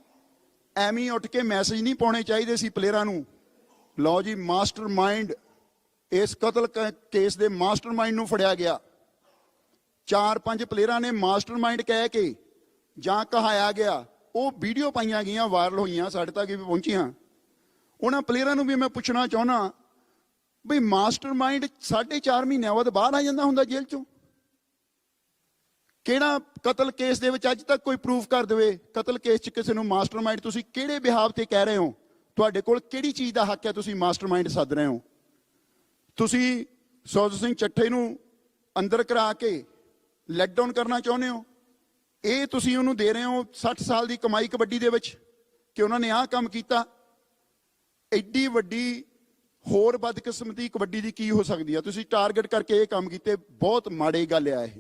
ਐਵੇਂ ਹੀ ਉੱਠ ਕੇ ਮੈਸੇਜ ਨਹੀਂ ਪਾਉਣੇ ਚਾਹੀਦੇ ਸੀ ਪਲੇਅਰਾਂ ਨੂੰ, ਲਓ ਜੀ ਮਾਸਟਰਮਾਈਂਡ, ਇਸ ਕਤਲ ਕੇਸ ਦੇ ਮਾਸਟਰਮਾਈਂਡ ਨੂੰ ਫੜਿਆ ਗਿਆ। 4-5 ਪਲੇਅਰਾਂ ਨੇ ਮਾਸਟਰਮਾਈਂਡ ਕਹਿ ਕੇ ਜਾਂ ਕਹਾਇਆ ਗਿਆ, ਉਹ ਵੀਡੀਓ ਪਾਈਆਂ ਗਈਆਂ, ਵਾਇਰਲ ਹੋਈਆਂ, ਸਾਡੇ ਤੱਕ ਵੀ ਪਹੁੰਚੀਆਂ। ਉਹਨਾਂ ਪਲੇਅਰਾਂ ਨੂੰ ਵੀ ਮੈਂ ਪੁੱਛਣਾ ਚਾਹੁੰਦਾ ਵੀ ਮਾਸਟਰਮਾਈਂਡ 4.5 ਮਹੀਨਿਆਂ ਬਾਅਦ ਬਾਹਰ ਆ ਜਾਂਦਾ ਹੁੰਦਾ ਜੇਲ੍ਹ ਚੋਂ? ਕਿਹੜਾ ਕਤਲ ਕੇਸ ਦੇ ਵਿੱਚ ਅੱਜ ਤੱਕ ਕੋਈ ਪ੍ਰੂਫ ਕਰ ਦੇਵੇ ਕਤਲ ਕੇਸ 'ਚ ਕਿਸੇ ਨੂੰ ਮਾਸਟਰਮਾਈਂਡ? ਤੁਸੀਂ ਕਿਹੜੇ ਬਿਹਾਵ ਤੇ ਕਹਿ ਰਹੇ ਹੋ? ਤੁਹਾਡੇ ਕੋਲ ਕਿਹੜੀ ਚੀਜ਼ ਦਾ ਹੱਕ ਹੈ ਤੁਸੀਂ ਮਾਸਟਰਮਾਈਂਡ ਸੱਦ ਰਹੇ ਹੋ? ਤੁਸੀਂ ਸੌਦਾ ਸਿੰਘ ਚੱਠੇ ਨੂੰ ਅੰਦਰ ਕਰਾ ਕੇ ਲੈਟ ਡਾਊਨ ਕਰਨਾ ਚਾਹੁੰਦੇ ਹੋ? ਇਹ ਤੁਸੀਂ ਉਹਨੂੰ ਦੇ ਰਹੇ ਹੋ 60 ਸਾਲ ਦੀ ਕਮਾਈ ਕਬੱਡੀ ਦੇ ਵਿੱਚ ਕਿ ਉਹਨਾਂ ਨੇ ਆਹ ਕੰਮ ਕੀਤਾ? ਐਡੀ ਵੱਡੀ ਹੋਰ ਬਦਕਿਸਮਤੀ ਕਬੱਡੀ ਦੀ ਕੀ ਹੋ ਸਕਦੀ ਆ? ਤੁਸੀਂ ਟਾਰਗੇਟ ਕਰਕੇ ਇਹ ਕੰਮ ਕੀਤੇ, ਬਹੁਤ ਮਾੜੀ ਗੱਲ ਆ ਇਹ।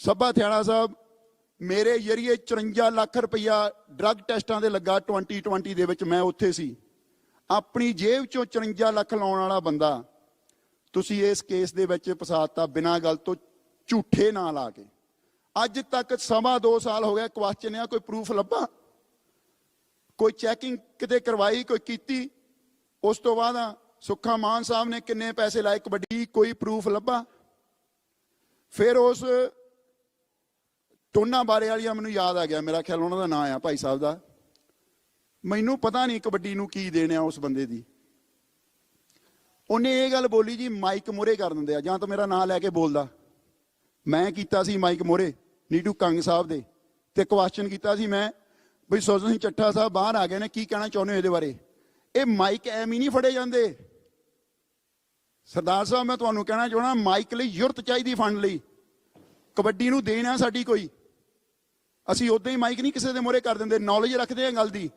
ਸੱਭਾ ਥਿਆਣਾ ਸਾਹਿਬ, ਮੇਰੇ ਜਰੀਏ 54 ਲੱਖ ਰੁਪਈਆ ਡਰੱਗ ਟੈਸਟਾਂ ਦੇ ਲੱਗਾ 2020 ਦੇ ਵਿੱਚ, ਮੈਂ ਉੱਥੇ ਸੀ। ਆਪਣੀ ਜੇਬ ਚੋਂ 54 ਲੱਖ ਲਾਉਣ ਵਾਲਾ ਬੰਦਾ ਤੁਸੀਂ ਇਸ ਕੇਸ ਦੇ ਵਿੱਚ ਫਸਾਤਾ ਬਿਨਾਂ ਗੱਲ ਤੋਂ, ਝੂਠੇ ਨਾਂ ਲਾ ਕੇ। ਅੱਜ ਤੱਕ 2.5 ਸਾਲ ਹੋ ਗਿਆ, ਕੁਐਸਚਨ ਆ ਕੋਈ ਪ੍ਰੂਫ ਲੱਭਾ? ਕੋਈ ਚੈਕਿੰਗ ਕਿਤੇ ਕਰਵਾਈ, ਕੋਈ ਕੀਤੀ? ਉਸ ਤੋਂ ਬਾਅਦ ਸੁੱਖਾ ਮਾਨ ਸਾਹਿਬ ਨੇ ਕਿੰਨੇ ਪੈਸੇ ਲਾਏ ਕਬੱਡੀ, ਕੋਈ ਪ੍ਰੂਫ ਲੱਭਾ? ਫਿਰ ਉਸ ਟੋਨਾ ਬਾਰੇ ਵਾਲੀਆ ਮੈਨੂੰ ਯਾਦ ਆ ਗਿਆ, ਮੇਰਾ ਖਿਆਲ ਉਹਨਾਂ ਦਾ ਨਾਂ ਆ ਭਾਈ ਸਾਹਿਬ ਦਾ। ਮੈਨੂੰ ਪਤਾ ਨਹੀਂ ਕਬੱਡੀ ਨੂੰ ਕੀ ਦੇਣਾ ਉਸ ਬੰਦੇ ਦੀ। ਉਹਨੇ ਇਹ ਗੱਲ ਬੋਲੀ ਜੀ, ਮਾਈਕ ਮੂਹਰੇ ਕਰ ਦਿੰਦੇ ਆ, ਜਾਂ ਤਾਂ ਮੇਰਾ ਨਾਂ ਲੈ ਕੇ ਬੋਲਦਾ। ਮੈਂ ਕੀਤਾ ਸੀ ਮਾਈਕ ਮੂਹਰੇ ਨੀਟੂ ਕੰਗ ਸਾਹਿਬ ਦੇ, ਤੇ ਕੁਐਸਚਨ ਕੀਤਾ ਸੀ ਮੈਂ ਬਈ ਸੁਰਜਨ ਸਿੰਘ ਚੱਠਾ ਸਾਹਿਬ ਬਾਹਰ ਆ ਗਏ ਨੇ, ਕੀ ਕਹਿਣਾ ਚਾਹੁੰਦੇ ਹੋ ਇਹਦੇ ਬਾਰੇ? ਇਹ ਮਾਈਕ ਐਵੇਂ ਨਹੀਂ ਫੜੇ ਜਾਂਦੇ ਸਰਦਾਰ ਸਾਹਿਬ। ਮੈਂ ਤੁਹਾਨੂੰ ਕਹਿਣਾ ਚਾਹਣਾ, ਮਾਈਕ ਲਈ ਯੁਰਤ ਚਾਹੀਦੀ ਫੰਡ ਲਈ। ਕਬੱਡੀ ਨੂੰ ਦੇਣਾ ਸਾਡੀ ਕੋਈ, ਅਸੀਂ ਉਦਾਂ ਹੀ ਮਾਈਕ ਨਹੀਂ ਕਿਸੇ ਦੇ ਮੂਹਰੇ ਕਰ ਦਿੰਦੇ, ਨੌਲੇਜ ਰੱਖਦੇ ਹਾਂ ਗੱਲ ਦੀ।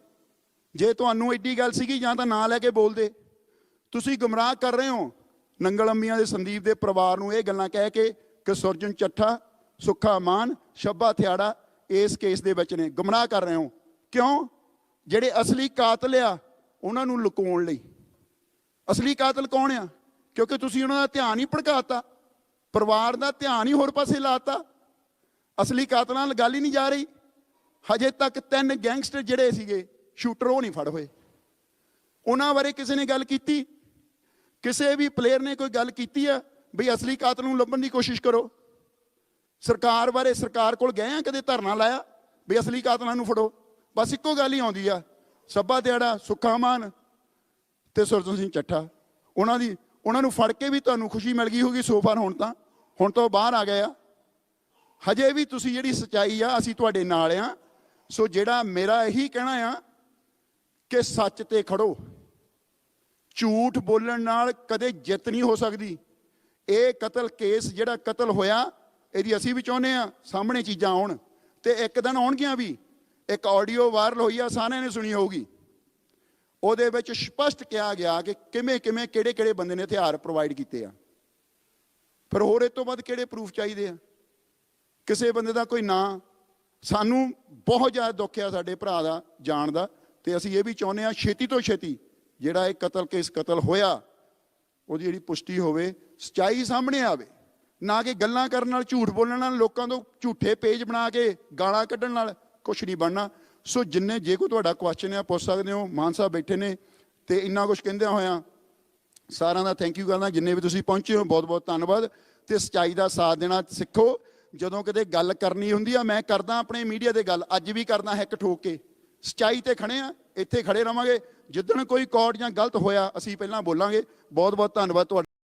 ਜੇ ਤੁਹਾਨੂੰ ਐਡੀ ਗੱਲ ਸੀਗੀ ਜਾਂ ਤਾਂ ਨਾਂ ਲੈ ਕੇ ਬੋਲਦੇ। ਤੁਸੀਂ ਗੁੰਮਰਾਹ ਕਰ ਰਹੇ ਹੋ ਨੰਗਲ ਅੰਮੀਆਂ ਦੇ ਸੰਦੀਪ ਦੇ ਪਰਿਵਾਰ ਨੂੰ ਇਹ ਗੱਲਾਂ ਕਹਿ ਕੇ ਕਿ ਸੁਰਜਨ ਚੱਠਾ, ਸੁੱਖਾ ਮਾਨ, ਸ਼ੱਬਾ ਥਿਆੜਾ ਇਸ ਕੇਸ ਦੇ ਵਿੱਚ ਨੇ। ਗੁੰਮਰਾਹ ਕਰ ਰਹੇ ਹੋ। ਕਿਉਂ? ਜਿਹੜੇ ਅਸਲੀ ਕਾਤਲ ਆ ਉਹਨਾਂ ਨੂੰ ਲੁਕਾਉਣ ਲਈ। ਅਸਲੀ ਕਾਤਲ ਕੌਣ ਆ? ਕਿਉਂਕਿ ਤੁਸੀਂ ਉਹਨਾਂ ਦਾ ਧਿਆਨ ਹੀ ਭੜਕਾਤਾ, ਪਰਿਵਾਰ ਦਾ ਧਿਆਨ ਹੀ ਹੋਰ ਪਾਸੇ ਲਾਤਾ। ਅਸਲੀ ਕਾਤਲਾਂ ਨਾਲ ਗੱਲ ਹੀ ਨਹੀਂ ਜਾ ਰਹੀ। ਹਜੇ ਤੱਕ 3 ਗੈਂਗਸਟਰ ਜਿਹੜੇ ਸੀਗੇ ਸ਼ੂਟਰ, ਉਹ ਨਹੀਂ ਫੜ ਹੋਏ। ਉਹਨਾਂ ਬਾਰੇ ਕਿਸੇ ਨੇ ਗੱਲ ਕੀਤੀ? ਕਿਸੇ ਵੀ ਪਲੇਅਰ ਨੇ ਕੋਈ ਗੱਲ ਕੀਤੀ ਆ ਬਈ ਅਸਲੀ ਕਾਤਲ ਨੂੰ ਲੱਭਣ ਦੀ ਕੋਸ਼ਿਸ਼ ਕਰੋ? ਸਰਕਾਰ ਬਾਰੇ ਸਰਕਾਰ ਕੋਲ ਗਏ ਆ ਕਦੇ ਧਰਨਾ ਲਾਇਆ ਵੀ ਅਸਲੀ ਕਾਤਲਾਂ ਨੂੰ ਫੜੋ? ਬਸ ਇੱਕੋ ਗੱਲ ਹੀ ਆਉਂਦੀ ਆ, ਸੱਬਾ ਦਿਹਾੜਾ, ਸੁੱਖਾ ਮਾਨ ਤੇ ਸੁਰਜਨ ਸਿੰਘ ਚੱਠਾ। ਉਹਨਾਂ ਨੂੰ ਫੜ ਕੇ ਵੀ ਤੁਹਾਨੂੰ ਖੁਸ਼ੀ ਮਿਲ ਗਈ ਹੋਗੀ ਸੋਫਾਰ। ਹੁਣ ਤਾਂ ਬਾਹਰ ਆ ਗਏ ਆ। ਹਜੇ ਵੀ ਤੁਸੀਂ ਜਿਹੜੀ ਸੱਚਾਈ ਆ, ਅਸੀਂ ਤੁਹਾਡੇ ਨਾਲ ਆ। ਸੋ ਜਿਹੜਾ ਮੇਰਾ ਇਹੀ ਕਹਿਣਾ ਆ ਕਿ ਸੱਚ ਤੇ ਖੜੋ। ਝੂਠ ਬੋਲਣ ਨਾਲ ਕਦੇ ਜਿੱਤ ਨਹੀਂ ਹੋ ਸਕਦੀ। ਇਹ ਕਤਲ ਕੇਸ ਜਿਹੜਾ ਕਤਲ ਹੋਇਆ, ਇਹਦੀ ਅਸੀਂ ਵੀ ਚਾਹੁੰਦੇ ਆ ਸਾਹਮਣੇ ਚੀਜ਼ਾਂ ਆਉਣ, ਤੇ ਇੱਕ ਦਿਨ ਆਉਣਗੀਆਂ ਵੀ। ਇੱਕ ਆਡੀਓ ਵਾਇਰਲ ਹੋਈ ਆ, ਸਾਰਿਆਂ ਨੇ ਸੁਣੀ ਹੋਊਗੀ। ਉਹਦੇ ਵਿੱਚ ਸਪਸ਼ਟ ਕਿਹਾ ਗਿਆ ਕਿ ਕਿਵੇਂ ਕਿਹੜੇ ਬੰਦੇ ਨੇ ਹਥਿਆਰ ਪ੍ਰੋਵਾਈਡ ਕੀਤੇ ਆ। ਫਿਰ ਹੋਰ ਇਹ ਤੋਂ ਬਾਅਦ ਕਿਹੜੇ ਪ੍ਰੂਫ ਚਾਹੀਦੇ ਆ? ਕਿਸੇ ਬੰਦੇ ਦਾ ਕੋਈ ਨਾਂ। ਸਾਨੂੰ ਬਹੁਤ ਜ਼ਿਆਦਾ ਦੁੱਖ ਆ ਸਾਡੇ ਭਰਾ ਦਾ ਜਾਣ ਦਾ, ਤੇ ਅਸੀਂ ਇਹ ਵੀ ਚਾਹੁੰਦੇ ਆ ਛੇਤੀ ਤੋਂ ਛੇਤੀ ਜਿਹੜਾ ਇਹ ਕਤਲ ਹੋਇਆ ਉਹਦੀ ਜਿਹੜੀ ਪੁਸ਼ਟੀ ਹੋਵੇ, ਸੱਚਾਈ ਸਾਹਮਣੇ ਆਵੇ। ਨਾ ਕਿ ਗੱਲਾਂ ਕਰਨ ਨਾਲ, ਝੂਠ ਬੋਲਣ ਨਾਲ, ਲੋਕਾਂ ਤੋਂ ਝੂਠੇ ਪੇਜ ਬਣਾ ਕੇ ਗਾਲਾਂ ਕੱਢਣ ਨਾਲ ਕੁਛ ਨਹੀਂ ਬਣਨਾ। ਸੋ ਜੇ ਕੋਈ ਤੁਹਾਡਾ ਕੁਐਸਚਨ ਆ ਪੁੱਛ ਸਕਦੇ ਹੋ। ਮਾਨ ਸਾਹਿਬ ਬੈਠੇ ਨੇ, ਤੇ ਇੰਨਾ ਕੁਛ ਕਹਿੰਦਿਆਂ ਹੋਇਆਂ ਸਾਰਿਆਂ ਦਾ ਥੈਂਕ ਯੂ ਕਰਦਾ। ਜਿੰਨੇ ਵੀ ਤੁਸੀਂ ਪਹੁੰਚੇ ਹੋ ਬਹੁਤ ਬਹੁਤ ਧੰਨਵਾਦ। ਤੇ ਸੱਚਾਈ ਦਾ ਸਾਥ ਦੇਣਾ ਸਿੱਖੋ। ਜਦੋਂ ਕਿਤੇ ਗੱਲ ਕਰਨੀ ਹੁੰਦੀ ਆ, ਮੈਂ ਕਰਦਾ ਆਪਣੇ ਮੀਡੀਆ ਦੇ ਗੱਲ, ਅੱਜ ਵੀ ਕਰਦਾ ਹਿੱਕ ਠੋਕ ਕੇ। ਸੱਚਾਈ ਤੇ ਖੜੇ ਆ, ਇੱਥੇ ਖੜੇ ਰਵਾਂਗੇ। ਜਿੱਦਣ ਕੋਈ ਕੋਰਟ ਜਾਂ ਗਲਤ ਹੋਇਆ ਅਸੀਂ ਪਹਿਲਾਂ ਬੋਲਾਂਗੇ। ਬਹੁਤ ਬਹੁਤ ਧੰਨਵਾਦ ਤੁਹਾਡਾ।